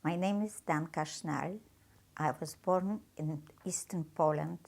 My name is Danka Schnall. I was born in eastern Poland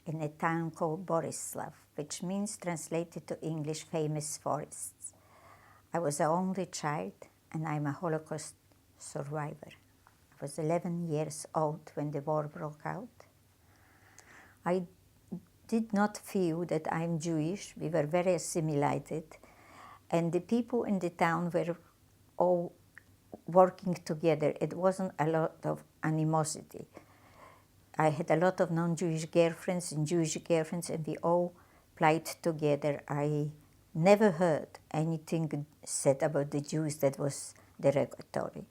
in a town called Boryslaw, which means, translated to English, famous forests. I was the only child and I'm a Holocaust survivor. I was 11 years old when the war broke out. I did not feel that I'm Jewish. We were very assimilated, and the people in the town were all working together. It wasn't a lot of animosity. I had a lot of non-Jewish girlfriends and Jewish girlfriends, and we all played together. I never heard anything said about the Jews that was derogatory.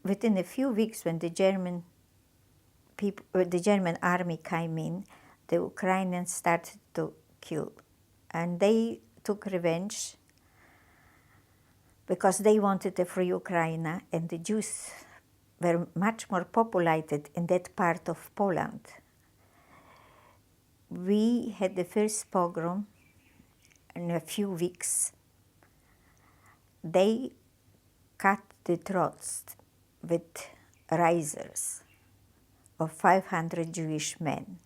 Within a few weeks, when the German army came in, the Ukrainians started to kill, and they took revenge because they wanted a free Ukraine, and the Jews were much more populated in that part of Poland. We had the first pogrom in a few weeks. They cut the throats with razors of 500 Jewish men.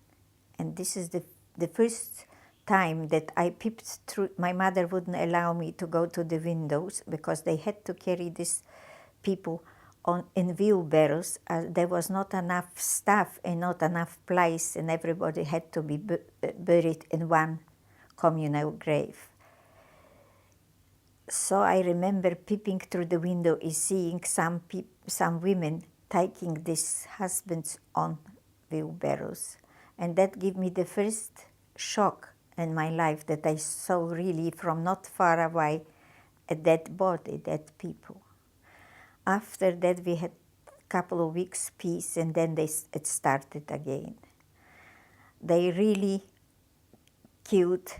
And this is the first time that I peeped through. My mother wouldn't allow me to go to the windows because they had to carry these people in wheelbarrows. There was not enough staff and not enough place, and everybody had to be buried in one communal grave. So I remember peeping through the window and seeing some women taking these husbands on wheelbarrows. And that gave me the first shock in my life, that I saw really from not far away a dead body, dead people. After that we had a couple of weeks peace, and then it started again. They really killed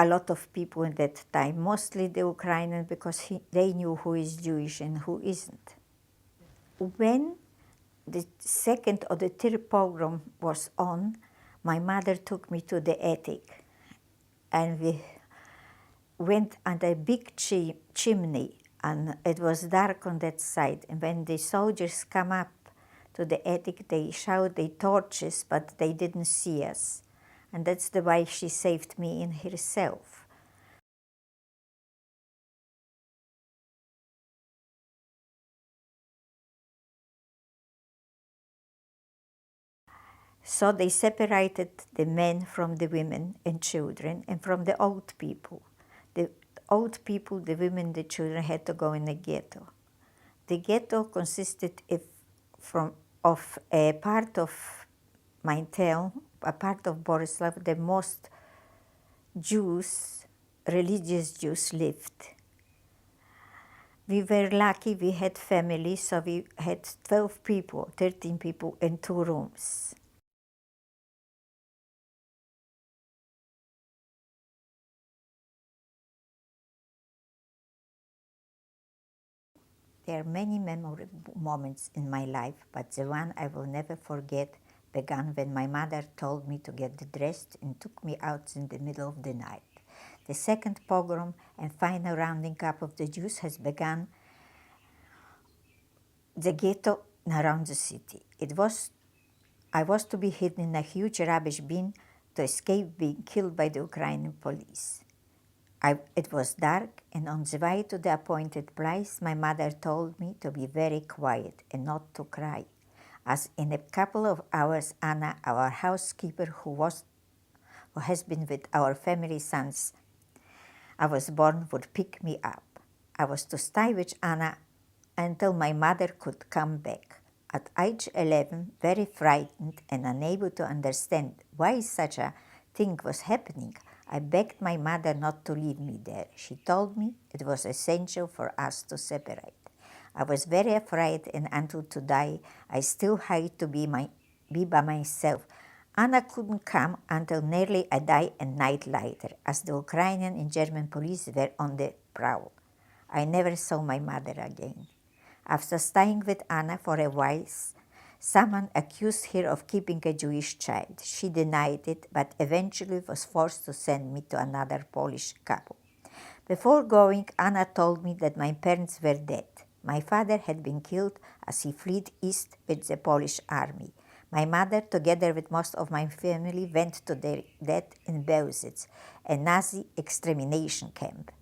a lot of people in that time, mostly the Ukrainians, because they knew who is Jewish and who isn't. When the second or the third pogrom was on, my mother took me to the attic, and we went under a big chimney, and it was dark on that side. And when the soldiers come up to the attic, they showed their torches, but they didn't see us. And that's the way she saved me in herself. So they separated the men from the women and children, and from the old people. The old people, the women, the children had to go in the ghetto. The ghetto consisted of a part of my town, a part of Boryslaw, the most Jews, religious Jews lived. We were lucky, we had families, so we had 12 people, 13 people in 2 rooms. There are many memorable moments in my life, but the one I will never forget began when my mother told me to get dressed and took me out in the middle of the night. The second pogrom and final rounding up of the Jews has begun the ghetto around the city. I was to be hidden in a huge rubbish bin to escape being killed by the Ukrainian police. It was dark, and on the way to the appointed place, my mother told me to be very quiet and not to cry, as in a couple of hours Anna, our housekeeper, who has been with our family since I was born, would pick me up. I was to stay with Anna until my mother could come back. At age 11, very frightened and unable to understand why such a thing was happening, I begged my mother not to leave me there. She told me it was essential for us to separate. I was very afraid, and until to die, I still had to be by myself. Anna couldn't come until nearly a day and night later, as the Ukrainian and German police were on the prowl. I never saw my mother again. After staying with Anna for a while, someone accused her of keeping a Jewish child. She denied it, but eventually was forced to send me to another Polish couple. Before going, Anna told me that my parents were dead. My father had been killed as he fled east with the Polish army. My mother, together with most of my family, went to their death in Auschwitz, a Nazi extermination camp.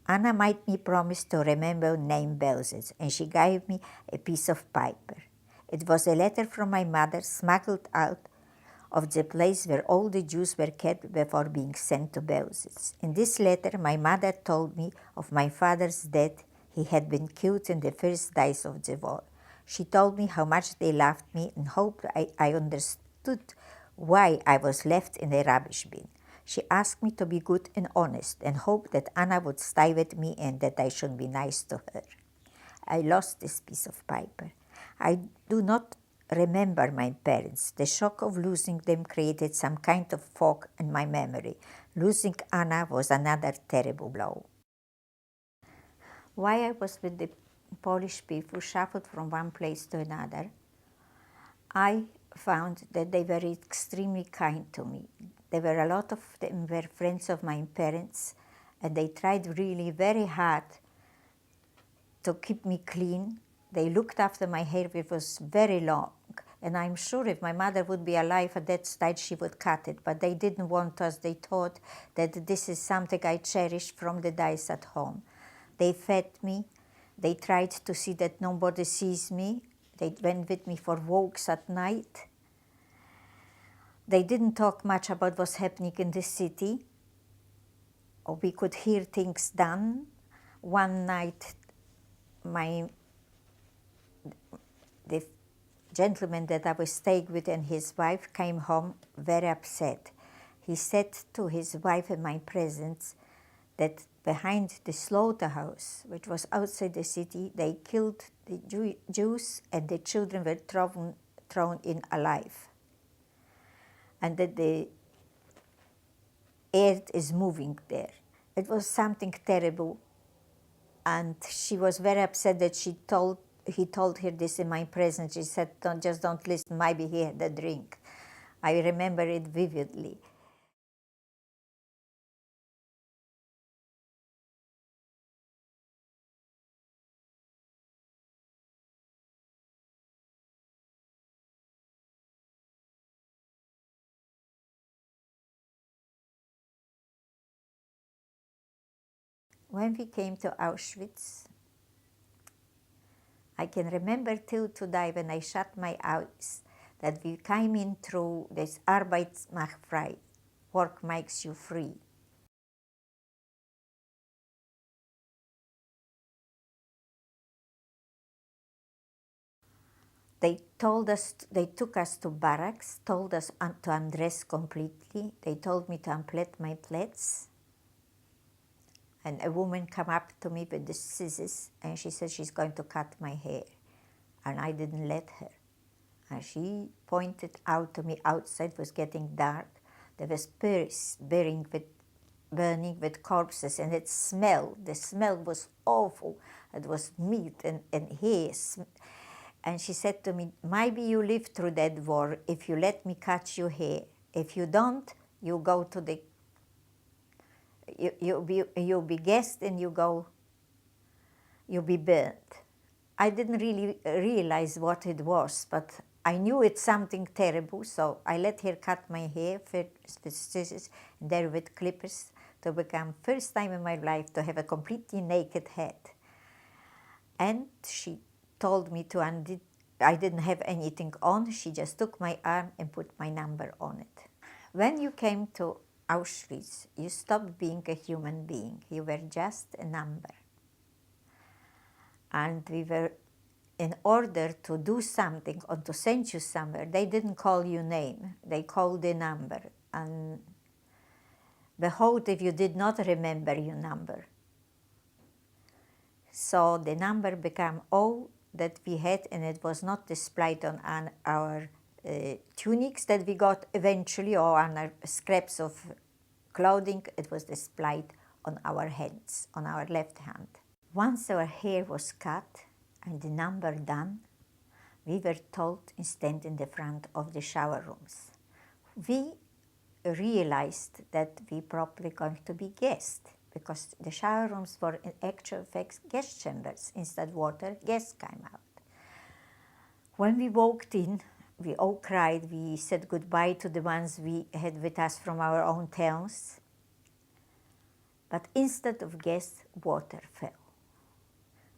Anna made me promise to remember name Auschwitz, and she gave me a piece of paper. It was a letter from my mother smuggled out of the place where all the Jews were kept before being sent to Auschwitz. In this letter, my mother told me of my father's death. He had been killed in the first days of the war. She told me how much they loved me and hoped I understood why I was left in a rubbish bin. She asked me to be good and honest and hoped that Anna would stay with me and that I should be nice to her. I lost this piece of paper. I do not remember my parents. The shock of losing them created some kind of fog in my memory. Losing Anna was another terrible blow. While I was with the Polish people, shuffled from one place to another, I found that they were extremely kind to me. There were a lot of them were friends of my parents, and they tried really very hard to keep me clean. They looked after my hair, which was very long, and I'm sure if my mother would be alive at that stage, she would cut it, but they didn't want us. They thought that this is something I cherished from the days at home. They fed me. They tried to see that nobody sees me. They went with me for walks at night. They didn't talk much about what was happening in the city, or we could hear things done. One night, the gentleman that I was staying with and his wife came home very upset. He said to his wife in my presence that behind the slaughterhouse, which was outside the city, they killed the Jews and the children were thrown in alive. And that the earth is moving there. It was something terrible. And she was very upset that he told her this in my presence. She said, don't listen, maybe he had a drink. I remember it vividly. When we came to Auschwitz, I can remember till today when I shut my eyes that we came in through this Arbeit macht frei, work makes you free. They took us to barracks, told us to undress completely. They told me to unplait my plaits. And a woman came up to me with the scissors and she said she's going to cut my hair. And I didn't let her. And she pointed out to me outside, it was getting dark. There was Paris burning with corpses, and the smell was awful. It was meat and hair. And she said to me, maybe you live through that war if you let me cut your hair. If you don't, you go to the you'll be gassed and you'll be burnt. I didn't really realize what it was, but I knew it's something terrible, so I let her cut my hair with scissors and there with clippers to become first time in my life to have a completely naked head. And she told me to undo. I didn't have anything on. She just took my arm and put my number on it. When you came to Auschwitz, you stopped being a human being. You were just a number. And we were, in order to do something or to send you somewhere, they didn't call your name. They called the number. And Behold, if you did not remember your number. So the number became all that we had, and it was not displayed on our tunics that we got eventually, or on our scraps of clothing. It was displayed on our hands, on our left hand. Once our hair was cut and the number done, we were told to stand in the front of the shower rooms. We realized that we probably going to be guests, because the shower rooms were in actual fact gas chambers. Instead water, gas came out. When we walked in, we all cried. We said goodbye to the ones we had with us from our own towns. But instead of gas, water fell.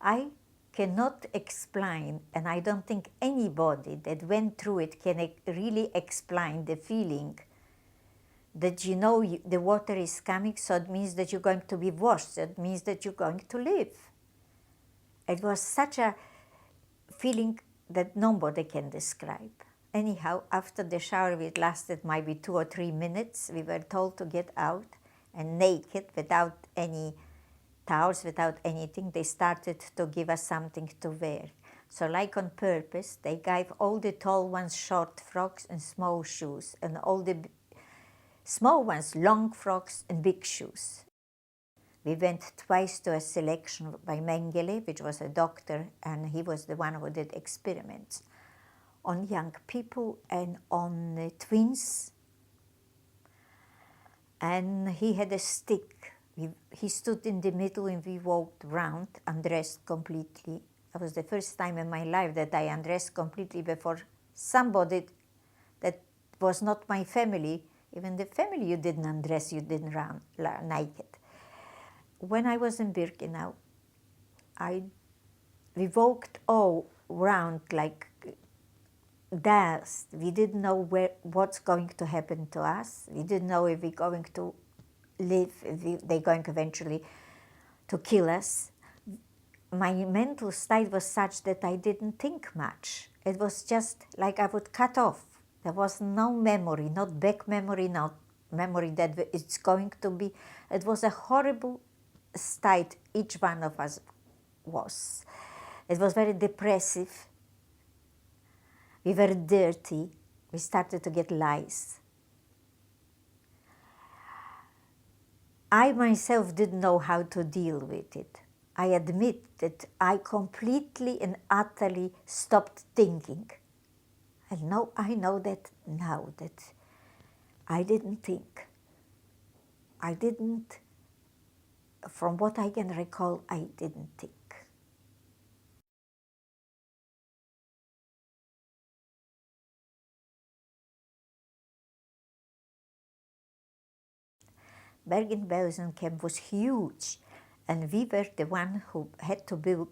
I cannot explain, and I don't think anybody that went through it can really explain the feeling that you know the water is coming, so it means that you're going to be washed, it means that you're going to live. It was such a feeling that nobody can describe. Anyhow, after the shower, it lasted maybe 2 or 3 minutes. We were told to get out, and naked, without any towels, without anything, they started to give us something to wear. So like on purpose, they gave all the tall ones short frocks and small shoes, and all the small ones long frocks and big shoes. We went twice to a selection by Mengele, which was a doctor, and he was the one who did experiments on young people and on twins. And he had a stick. He stood in the middle and we walked round, undressed completely. It was the first time in my life that I undressed completely before somebody that was not my family. Even the family you didn't undress, you didn't run naked. When I was in Birkenau, we walked all round like dust. We didn't know what's going to happen to us. We didn't know if we're going to live, if they're going eventually to kill us. My mental state was such that I didn't think much. It was just like I would cut off. There was no memory, not back memory, not memory that it's going to be. It was a horrible state each one of us was. It was very depressive. We were dirty. We started to get lice. I myself didn't know how to deal with it. I admit that I completely and utterly stopped thinking. And now I know that now that I didn't think. I didn't, from what I can recall, I didn't think. Bergen-Belsen camp was huge, and we were the one who had to build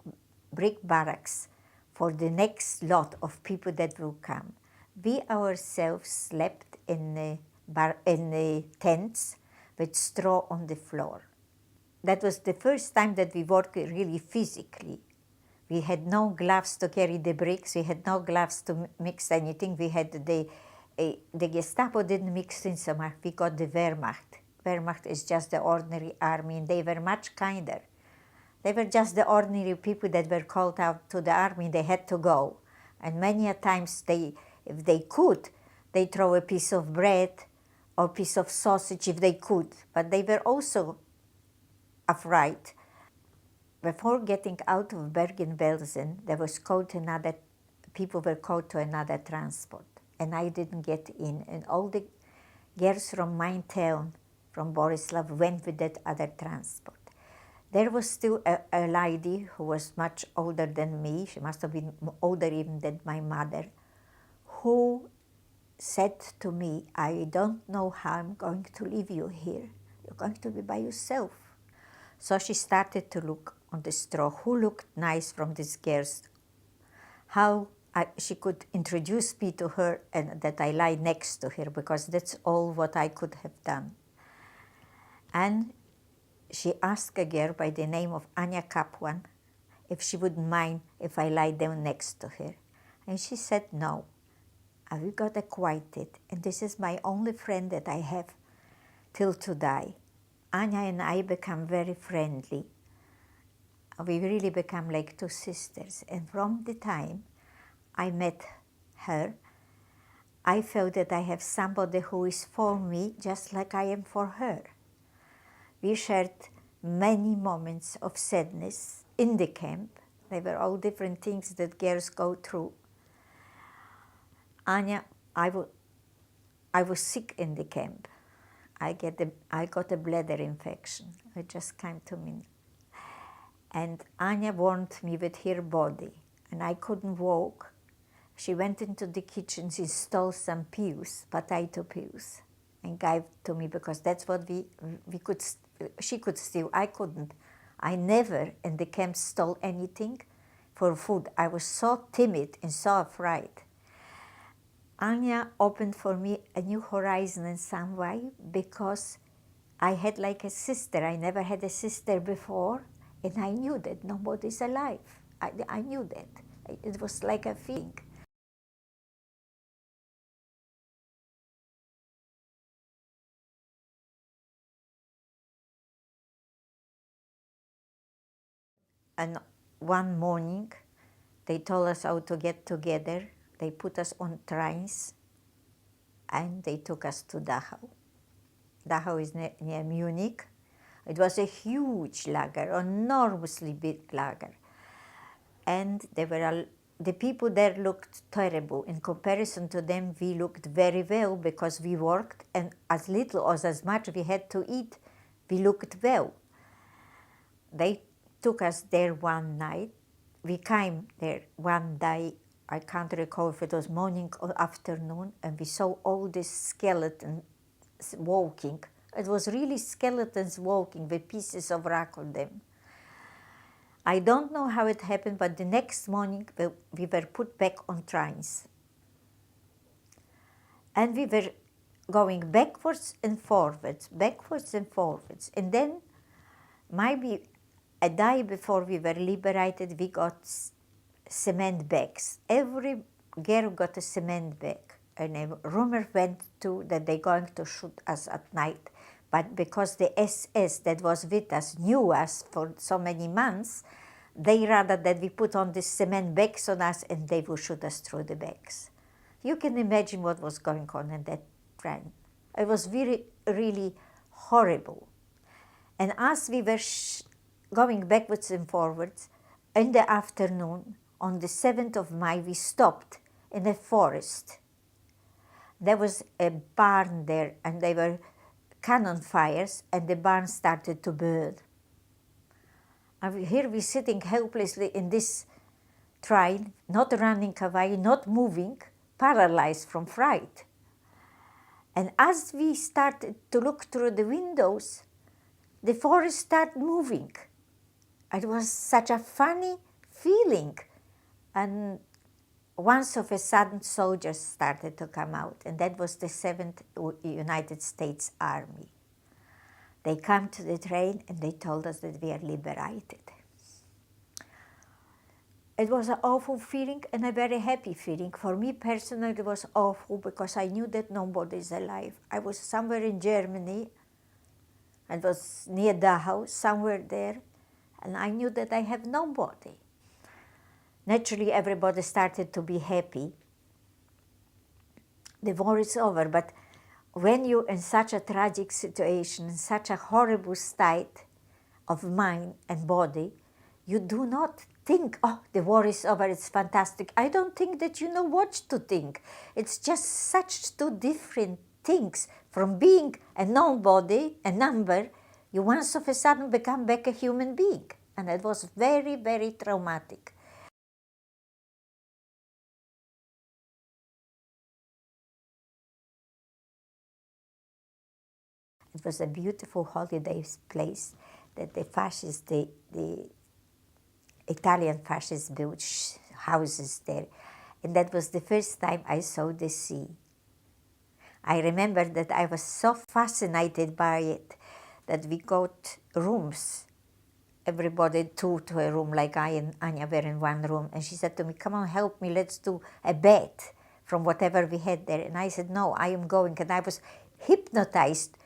brick barracks for the next lot of people that will come. We ourselves slept in tents with straw on the floor. That was the first time that we worked really physically. We had no gloves to carry the bricks, we had no gloves to mix anything. We had the Gestapo didn't mix in so much, we got the Wehrmacht. Wehrmacht is just the ordinary army, and they were much kinder. They were just the ordinary people that were called out to the army. They had to go. And many a times, if they could, they throw a piece of bread or piece of sausage if they could. But they were also afraid. Before getting out of Bergen-Belsen, people were called to another transport. And I didn't get in. And all the girls from my town, from Boryslaw, went with that other transport. There was still a lady who was much older than me. She must have been older even than my mother, who said to me, I don't know how I'm going to leave you here. You're going to be by yourself. So she started to look on the straw, who looked nice from these girls, how she could introduce me to her and that I lie next to her, because that's all what I could have done. And she asked a girl by the name of Anya Kaplan if she wouldn't mind if I lie down next to her. And she said no. And we got acquainted, and this is my only friend that I have till to die. Anya and I become very friendly. We really become like two sisters. And from the time I met her, I felt that I have somebody who is for me just like I am for her. We shared many moments of sadness in the camp. They were all different things that girls go through. Anya, I was sick in the camp. I got a bladder infection. It just came to me. And Anya warmed me with her body, and I couldn't walk. She went into the kitchen, she stole some peas, potato peas, and gave to me because that's what she could steal, I couldn't. I never in the camp stole anything for food. I was so timid and so afraid. Anya opened for me a new horizon in some way because I had like a sister. I never had a sister before, and I knew that nobody's alive. I knew that. It was like a feeling. And one morning, they told us how to get together. They put us on trains, and they took us to Dachau. Dachau is near Munich. It was a huge lager, enormously big lager. And the people there looked terrible. In comparison to them, we looked very well because we worked, and as little or as much we had to eat, we looked well. They took us there one night. We came there one day, I can't recall if it was morning or afternoon, and we saw all these skeletons walking. It was really skeletons walking with pieces of rock on them. I don't know how it happened, but the next morning we were put back on trains. And we were going backwards and forwards, backwards and forwards. And then maybe a day before we were liberated, we got cement bags. Every girl got a cement bag. And a rumor went to that they're going to shoot us at night. But because the SS that was with us knew us for so many months, they rather that we put on these cement bags on us and they would shoot us through the bags. You can imagine what was going on in that train. It was really horrible. And as we were going backwards and forwards, in the afternoon, on the 7th of May, we stopped in a forest. There was a barn there, and there were cannon fires, and the barn started to burn. And here we're sitting helplessly in this train, not running away, not moving, paralyzed from fright. And as we started to look through the windows, the forest started moving. It was such a funny feeling. And once of a sudden, soldiers started to come out, and that was the 7th United States Army. They came to the train and they told us that we are liberated. It was an awful feeling and a very happy feeling. For me personally, it was awful because I knew that nobody is alive. I was somewhere in Germany, it was near Dachau, somewhere there, and I knew that I have nobody. Naturally, everybody started to be happy. The war is over, but when you're in such a tragic situation, in such a horrible state of mind and body, you do not think, oh, the war is over, it's fantastic. I don't think that you know what to think. It's just such two different things. From being a nobody, a number, you once of a sudden become back a human being. And it was very, very traumatic. It was a beautiful holiday place that the fascists, the Italian fascists built houses there. And that was the first time I saw the sea. I remember that I was so fascinated by it that we got rooms. Everybody two to a room, like I and Anya were in one room. And she said to me, come on, help me, let's do a bed from whatever we had there. And I said, no, I am going. And I was hypnotized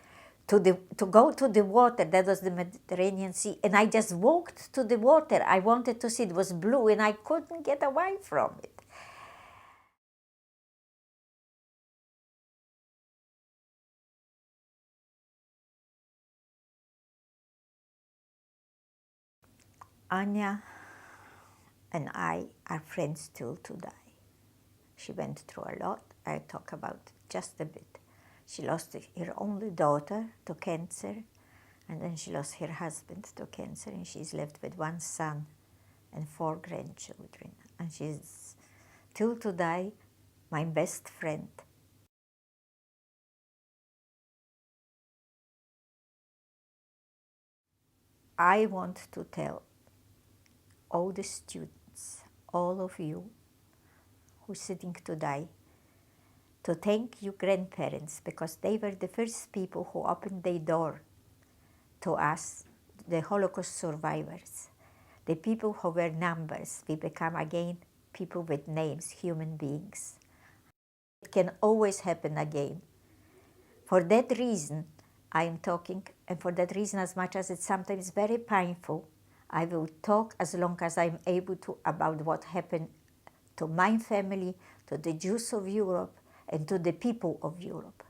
to go to the water. That was the Mediterranean Sea, and I just walked to the water. I wanted to see, it was blue, and I couldn't get away from it. Anya and I are friends till today. She went through a lot. I talk about just a bit. She lost her only daughter to cancer, and then she lost her husband to cancer, and she's left with one son and 4 grandchildren. And she's, till today, my best friend. I want to tell all the students, all of you who's sitting today, to thank you grandparents, because they were the first people who opened their door to us, the Holocaust survivors, the people who were numbers. We become again people with names, human beings. It can always happen again. For that reason, I am talking, and for that reason, as much as it's sometimes very painful, I will talk as long as I'm able to about what happened to my family, to the Jews of Europe, and to the people of Europe.